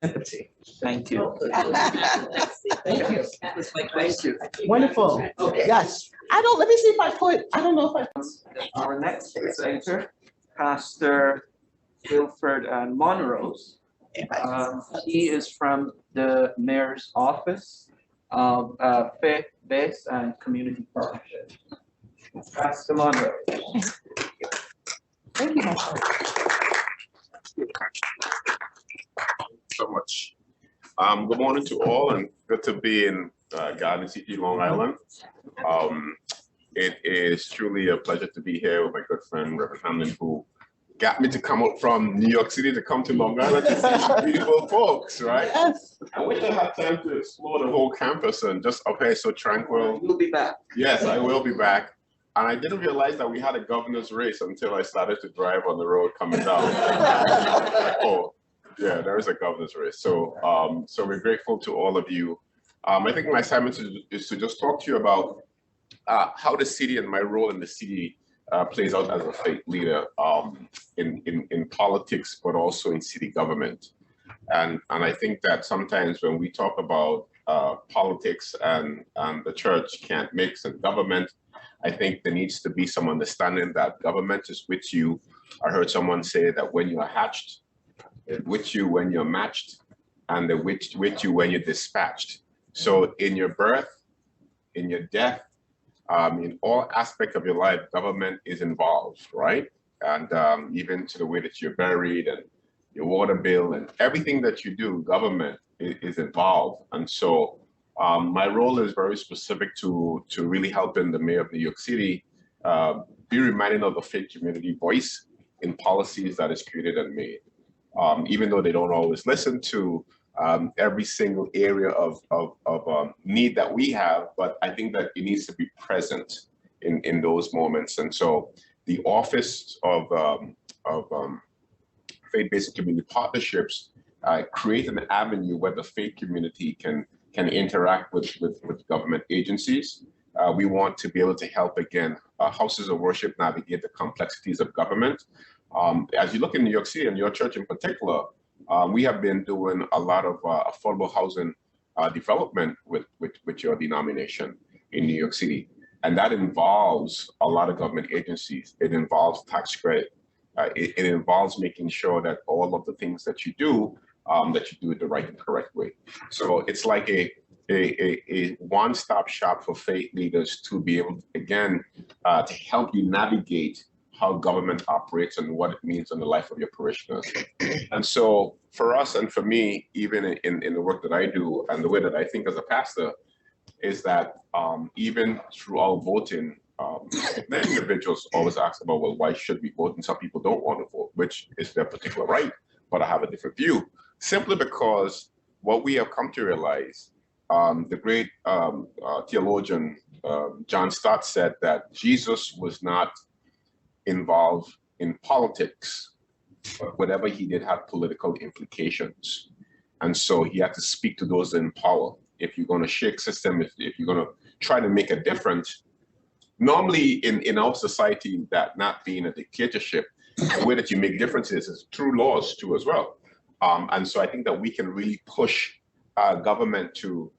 Empathy. Thank you. Thank you. Thank you. Wonderful. Okay. Yes. Let me see if I don't know if I. Our next presenter, Pastor Gilford and Monrose. He is from the Mayor's Office of Faith-Based and Community Partnership. Pastor Monrose. Thank you, my friend. So much. Good morning to all, and good to be in Garden City, Long Island. It is truly a pleasure to be here with my good friend, Reverend Hamlin, who got me to come up from New York City to come to Long Island to see some beautiful folks, right? Yes. I wish I had time to explore the whole campus and just up here so tranquil. You'll be back. Yes, I will be back. And I didn't realize that we had a governor's race until I started to drive on the road coming down. Oh, yeah, there is a governor's race. So, so we're grateful to all of you. I think my assignment is to just talk to you about how the city and my role in the city plays out as a faith leader in politics, but also in city government. And I think that sometimes when we talk about politics and the church can't mix and government, I think there needs to be some understanding that government is with you. I heard someone say that when you are hatched, it's with you when you're matched, and they're with you when you're dispatched. So in your birth, in your death, in all aspects of your life, government is involved, right? And even to the way that you're buried and your water bill and everything that you do, government is involved. And so my role is very specific to really helping the mayor of New York City be reminded of the faith community voice in policies that is created and made. Even though they don't always listen to every single area of need that we have, but I think that it needs to be present in those moments. And so the Office of Faith-Based Community Partnerships create an avenue where the faith community can interact with government agencies. We want to be able to help, again, houses of worship navigate the complexities of government. As you look in New York City and your church in particular, we have been doing a lot of affordable housing development with your denomination in New York City. And that involves a lot of government agencies. It involves tax credit. It involves making sure that all of the things that you do it the right and correct way. So it's like a one-stop shop for faith leaders to be able, again, to help you navigate how government operates and what it means in the life of your parishioners. And so for us and for me, even in the work that I do and the way that I think as a pastor, is that even through our voting, many individuals always ask about, well, why should we vote? And some people don't want to vote, which is their particular right, but I have a different view. Simply because what we have come to realize, the great theologian John Stott said that Jesus was not involved in politics, but whatever he did had political implications. And so he had to speak to those in power. If you're going to shake system, if you're going to try to make a difference, normally in our society, that not being a dictatorship, the way that you make differences is through laws too as well. And so I think that we can really push government to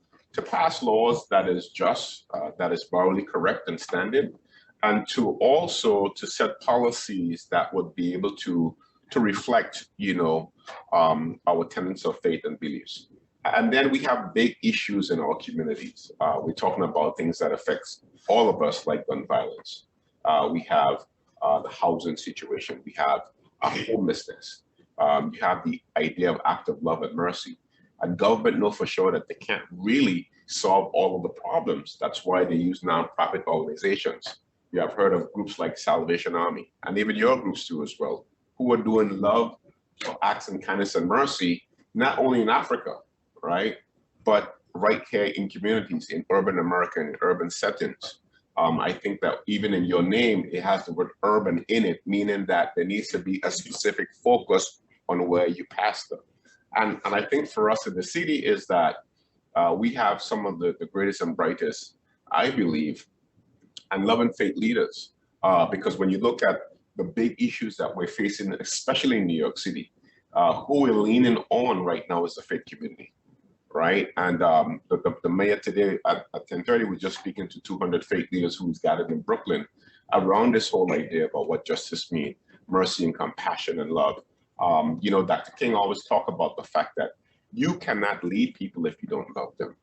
pass laws that is just, that is morally correct and standing, and to also to set policies that would be able to reflect, our tenets of faith and beliefs. And then we have big issues in our communities. We're talking about things that affects all of us, like gun violence. We have the housing situation. We have homelessness. You have the idea of act of love and mercy. And government know for sure that they can't really solve all of the problems. That's why they use nonprofit organizations. You have heard of groups like Salvation Army, and even your groups too as well, who are doing love, acts and kindness and mercy, not only in Africa, right, but right here in communities, in urban America, in urban settings. I think that even in your name, it has the word urban in it, meaning that there needs to be a specific focus on where you pastor. And I think for us in the city is that we have some of the greatest and brightest, I believe, and loving faith leaders. Because when you look at the big issues that we're facing, especially in New York City, who we're leaning on right now is the faith community, right? And the mayor today at 10:30 was just speaking to 200 faith leaders who's gathered in Brooklyn around this whole idea about what justice means, mercy and compassion and love. You know, Dr. King always talk about the fact that you cannot lead people if you don't love them.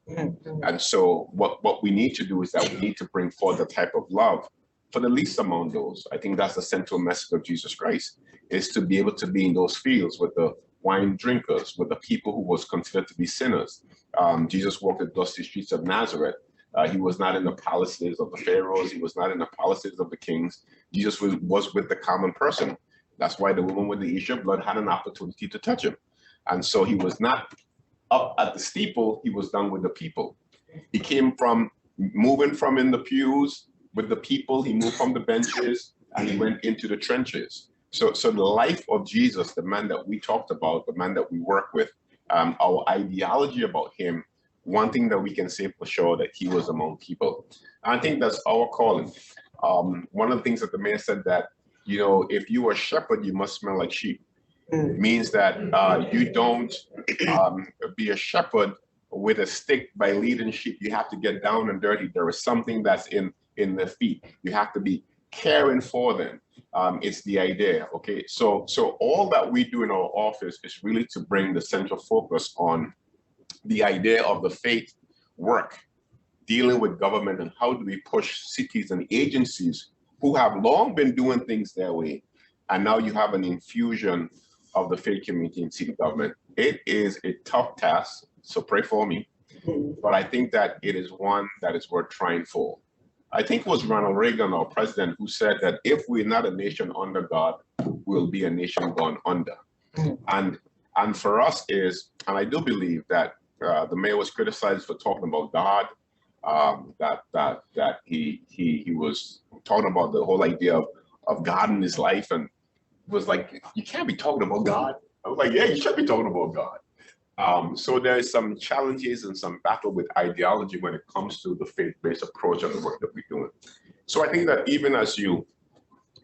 And so what we need to do is that we need to bring forth the type of love for the least among those. I think that's the central message of Jesus Christ, is to be able to be in those fields with the wine drinkers, with the people who was considered to be sinners. Jesus walked the dusty streets of Nazareth. He was not in the palaces of the pharaohs. He was not in the palaces of the kings. Jesus was with the common person. That's why the woman with the issue of blood had an opportunity to touch him. And so he was not up at the steeple, he was down with the people. He came from moving from in the pews with the people, he moved from the benches, and he went into the trenches. So the life of Jesus, the man that we talked about, the man that we work with, our ideology about him, one thing that we can say for sure that he was among people. And I think that's our calling. One of the things that the mayor said that, you know, if you are a shepherd, you must smell like sheep. It means that you don't be a shepherd with a stick by leading sheep. You have to get down and dirty. There is something that's in the feet. You have to be caring for them. It's the idea, okay? So all that we do in our office is really to bring the central focus on the idea of the faith work, dealing with government, and how do we push cities and agencies who have long been doing things their way, and now you have an infusion of the faith community in city government. It is a tough task, so pray for me, but I think that it is one that is worth trying for. I think it was Ronald Reagan, our president, who said that if we're not a nation under God, we'll be a nation gone under. And for us is, and I do believe that the mayor was criticized for talking about God, that he was talking about the whole idea of God in his life, and was like, you can't be talking about God. I was like, yeah, you should be talking about God. So there's some challenges and some battle with ideology when it comes to the faith-based approach of the work that we're doing. So I think that even as you,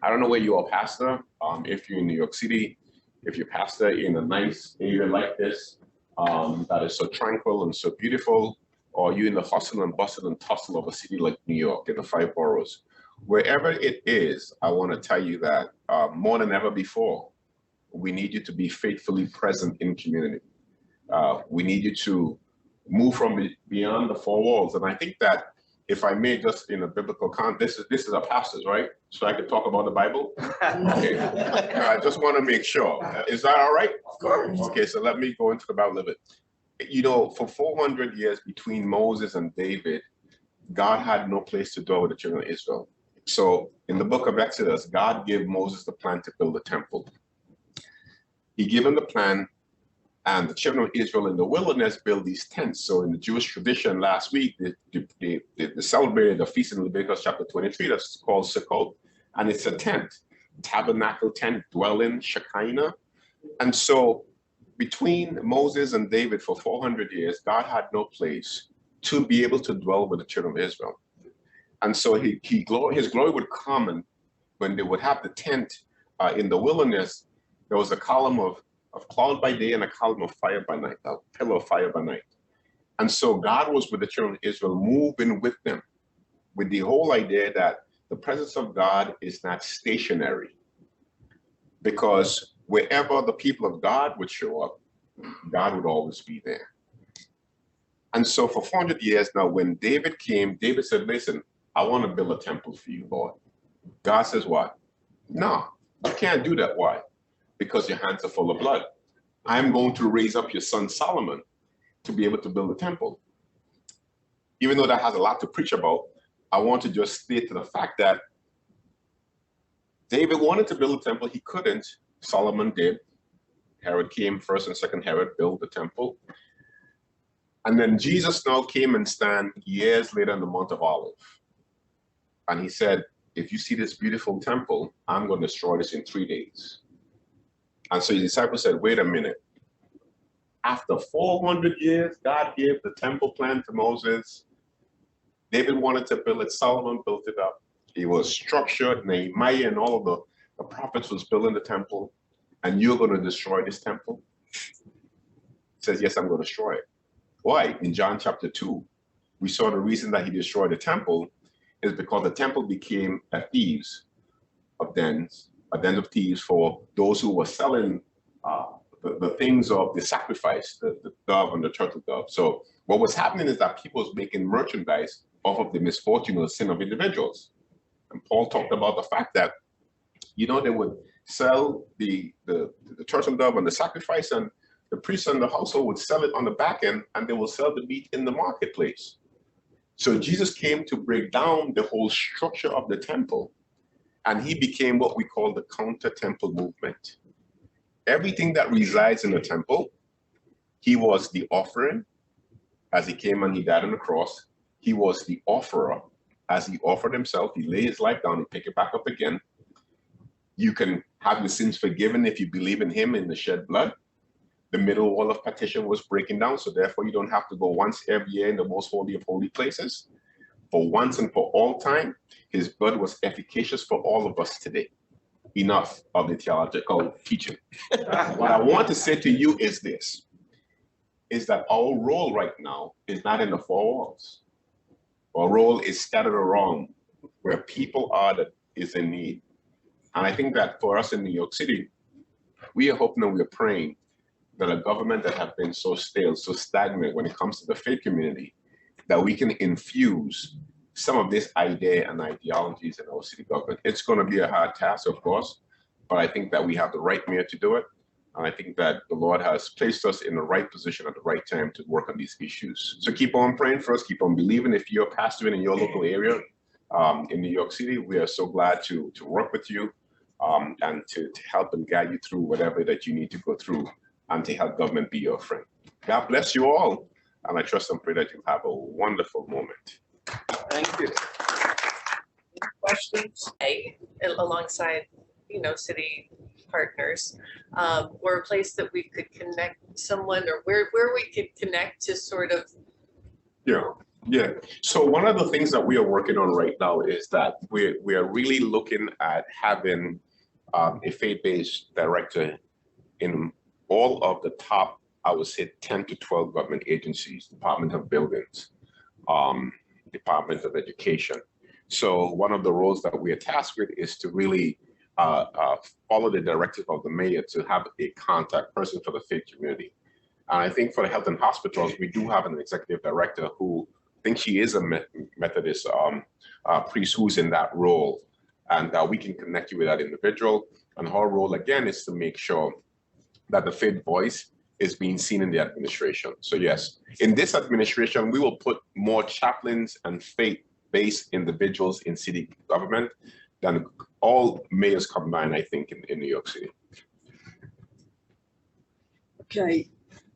I don't know where you are pastor, if you're in New York City, if you're pastor in a nice area like this, that is so tranquil and so beautiful, or you in the hustle and bustle and tussle of a city like New York in the 5 boroughs, wherever it is, I want to tell you that more than ever before, we need you to be faithfully present in community. We need you to move from beyond the 4 walls. And I think that, if I may, just in a biblical context, this is a pastor's, right? So I could talk about the Bible? Okay. I just want to make sure. Is that all right? Of course. Okay, so let me go into the Bible a bit. You know, for 400 years between Moses and David, God had no place to dwell with the children of Israel. So in the book of Exodus, God gave Moses the plan to build a temple. He gave him the plan, and the children of Israel in the wilderness built these tents. So in the Jewish tradition, last week, they celebrated the feast in Leviticus chapter 23, that's called Sukkot. And it's a tent, tabernacle tent, dwelling, Shekinah. And so between Moses and David for 400 years, God had no place to be able to dwell with the children of Israel. And so his glory would come, and when they would have the tent in the wilderness, there was a column of cloud by day and a column of fire by night, a pillar of fire by night. And so God was with the children of Israel, moving with them, with the whole idea that the presence of God is not stationary, because wherever the people of God would show up, God would always be there. And so for 400 years now, when David came, David said, listen, I want to build a temple for you, Lord. God says what? No, you can't do that. Why? Because your hands are full of blood. I'm going to raise up your son Solomon to be able to build a temple. Even though that has a lot to preach about, I want to just state to the fact that David wanted to build a temple. He couldn't. Solomon did. Herod came, first and second Herod built the temple. And then Jesus now came and stand years later in the Mount of Olives. And he said, if you see this beautiful temple, I'm going to destroy this in 3 days. And so his disciples said, wait a minute. After 400 years, God gave the temple plan to Moses. David wanted to build it. Solomon built it up. It was structured. Nehemiah and all of the prophets was building the temple. and you're going to destroy this temple? He says, yes, I'm going to destroy it. Why? In John chapter 2, we saw the reason that he destroyed the temple is because the temple became a den of thieves for those who were selling the things of the sacrifice, the dove and the turtle dove. So what was happening is that people was making merchandise off of the misfortune or the sin of individuals. And Paul talked about the fact that, they would sell the turtle dove and the sacrifice, and the priest and the household would sell it on the back end, and they will sell the meat in the marketplace. So Jesus came to break down the whole structure of the temple, and he became what we call the counter-temple movement. Everything that resides in the temple, he was the offering as he came and he died on the cross. He was the offerer as he offered himself. He laid his life down, he picked it back up again. You can have your sins forgiven if you believe in him in the shed blood. The middle wall of partition was breaking down, so therefore you don't have to go once every year in the most holy of holy places. For once and for all time, his blood was efficacious for all of us today. Enough of the theological teaching. What I want to say to you is this, is that our role right now is not in the four walls. Our role is scattered around where people are that is in need. And I think that for us in New York City, we are hoping and we are praying that a government that has been so stale, so stagnant when it comes to the faith community, that we can infuse some of this idea and ideologies in our city government. It's going to be a hard task, of course, but I think that we have the right mayor to do it. And I think that the Lord has placed us in the right position at the right time to work on these issues. So keep on praying for us, keep on believing. If you're pastoring in your local area in New York City, we are so glad to work with you and to help and guide you through whatever that you need to go through and to help government be your friend. God bless you all. And I trust and pray that you have a wonderful moment. Thank you. Questions? Alongside, city partners, or a place that we could connect someone, or where we could connect to sort of. Yeah. So one of the things that we are working on right now is that we are really looking at having a faith-based director in all of the top, I would say, 10 to 12 government agencies, Department of Buildings, Department of Education. So one of the roles that we are tasked with is to really follow the directive of the mayor to have a contact person for the faith community. And I think for the health and hospitals, we do have an executive director who I think she is a Methodist priest who's in that role. And we can connect you with that individual. And her role, again, is to make sure that the faith voice is being seen in the administration. So yes, in this administration, we will put more chaplains and faith-based individuals in city government than all mayors combined, I think, in New York City. Okay,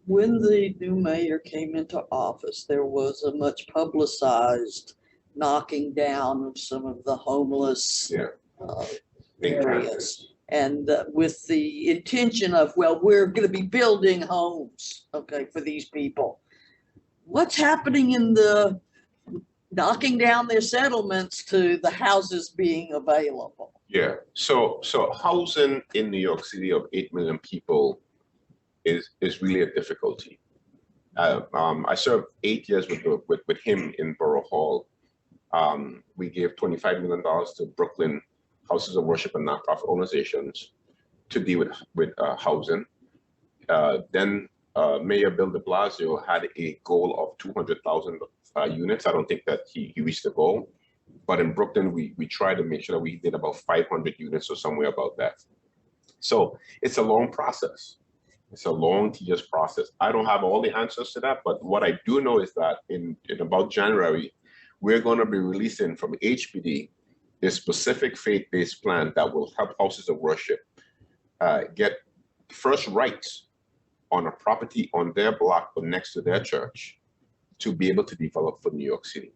when the new mayor came into office, there was a much publicized knocking down of some of the homeless areas. And with the intention of, well, we're going to be building homes, okay, for these people. What's happening in the knocking down their settlements to the houses being available? Yeah, so housing in New York City of 8 million people is really a difficulty. I served 8 years with him in Borough Hall. We gave $25 million to Brooklyn houses of worship and nonprofit organizations to deal with housing. Then Mayor Bill de Blasio had a goal of 200,000 units. I don't think that he reached the goal, but in Brooklyn, we tried to make sure that we did about 500 units or somewhere about that. So it's a long process. It's a long, tedious process. I don't have all the answers to that, but what I do know is that in about January, we're going to be releasing from HPD a specific faith-based plan that will help houses of worship get first rights on a property on their block or next to their church to be able to develop for New York City.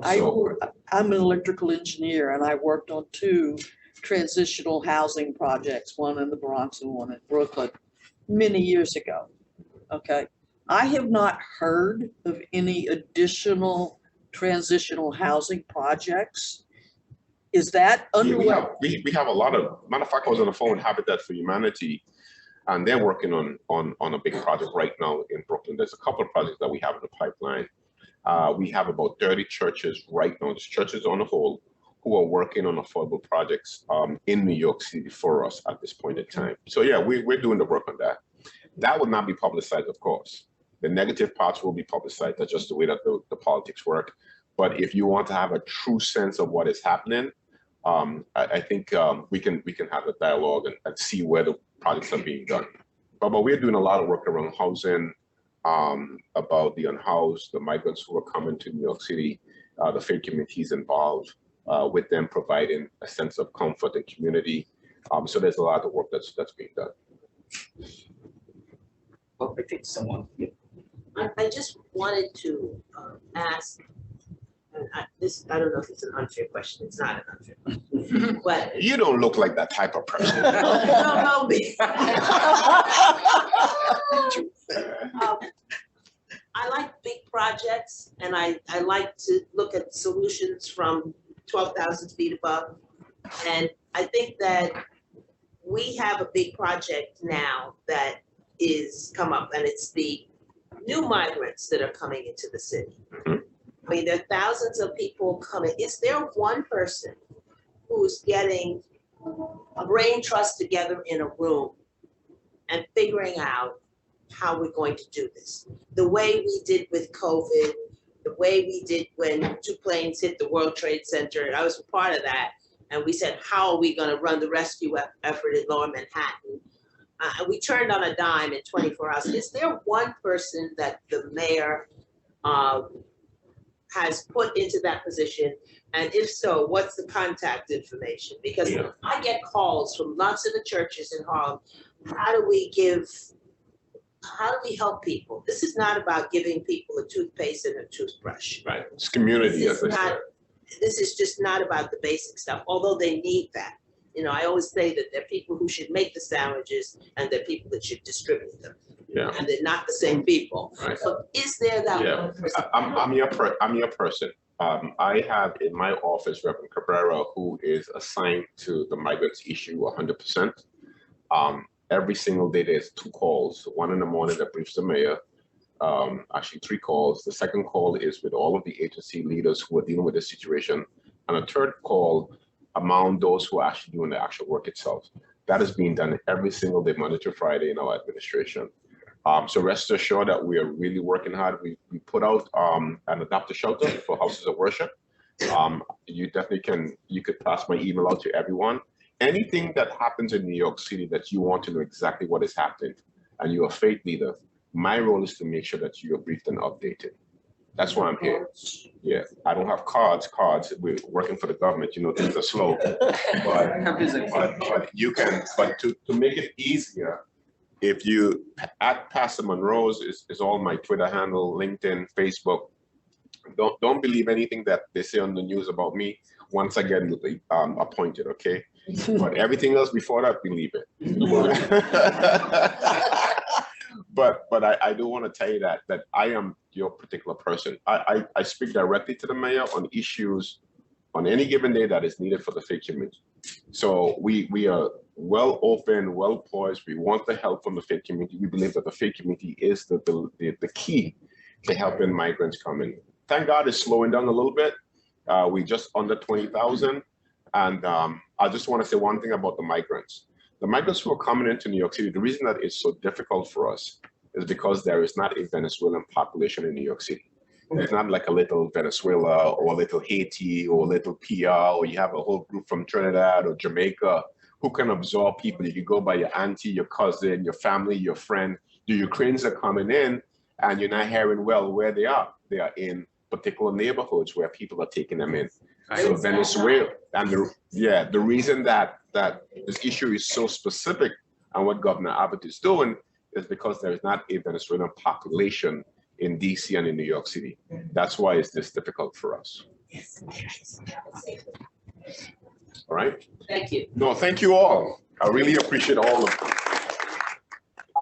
I'm an electrical engineer, and I worked on 2 transitional housing projects, one in the Bronx and one in Brooklyn, many years ago. Okay, I have not heard of any additional transitional housing projects. Is that underway? We have a lot of, matter of fact, I was on the phone with Habitat for Humanity and they're working on a big project right now in Brooklyn. There's a couple of projects that we have in the pipeline. We have about 30 churches right now, just churches on the whole, who are working on affordable projects in New York City for us at this point in time. So yeah, we're doing the work on that. That would not be publicized, of course. The negative parts will be publicized. That's just the way that the politics work. But if you want to have a true sense of what is happening, I think we can have a dialogue and see where the projects are being done. But we're doing a lot of work around housing, about the unhoused, the migrants who are coming to New York City, the faith communities involved, with them providing a sense of comfort and community. So there's a lot of work that's being done. Well, I think someone. I just wanted to ask, and I don't know if it's an unfair question. It's not an unfair question, but You don't look like that type of person. you don't know me. I like big projects, and I like to look at solutions from 12,000 feet above. And I think that we have a big project now that is come up, and it's the new migrants that are coming into the city. Mhm. I mean, there are thousands of people coming. Is there one person who's getting a brain trust together in a room and figuring out how we're going to do this? The way we did with COVID, the way we did when 2 planes hit the World Trade Center, and I was a part of that. And we said, how are we going to run the rescue effort in Lower Manhattan? And we turned on a dime in 24 hours. Is there one person that the mayor has put into that position? And if so, what's the contact information? Because Yeah. I get calls from lots of the churches in Harlem. How do we help people? This is not about giving people a toothpaste and a toothbrush. Right. It's community, as I said. This is just not about the basic stuff, although they need that. You know, I always say that there are people who should make the sandwiches and there are people that should distribute them. Yeah. And they're not the same people. Right. So is there that Yeah. one person? I'm your person. I have in my office Reverend Cabrera, who is assigned to the migrants issue 100%. Every single day there's 2 calls, one in the morning that briefs the mayor, actually 3 calls. The second call is with all of the agency leaders who are dealing with the situation, and a third call among those who are actually doing the actual work itself. That is being done every single day, Monday to Friday in our administration. So rest assured that we are really working hard. We put out an adopted shelter for houses of worship. You could pass my email out to everyone. Anything that happens in New York City that you want to know exactly what is happening, and you're a faith leader, my role is to make sure that you are briefed and updated. That's why I'm here. Yeah, I don't have cards. We're working for the government. You know, things are slow. But you can. But to make it easier, if you at Pastor Monrose is all my Twitter handle, LinkedIn, Facebook. Don't believe anything that they say on the news about me once I get appointed. Okay, but everything else before that, believe it. But I do want to tell you that I am your particular person. I speak directly to the mayor on issues on any given day that is needed for the faith community. So we are well open, well poised. We want the help from the faith community. We believe that the faith community is the key to helping migrants come in. Thank God it's slowing down a little bit. We just under 20,000. And I just want to say one thing about the migrants. The migrants who are coming into New York City, the reason that it's so difficult for us is because there is not a Venezuelan population in New York City. There's not like a little Venezuela or a little Haiti or a little PR, or you have a whole group from Trinidad or Jamaica who can absorb people. You can go by your auntie, your cousin, your family, your friend. The Ukrainians are coming in and you're not hearing well where they are. They are in particular neighborhoods where people are taking them in. So Venezuela, and the reason that this issue is so specific and what Governor Abbott is doing is because there is not a Venezuelan population in DC and in New York City. That's why it's this difficult for us. All right? Thank you. No, thank you all. I really appreciate all of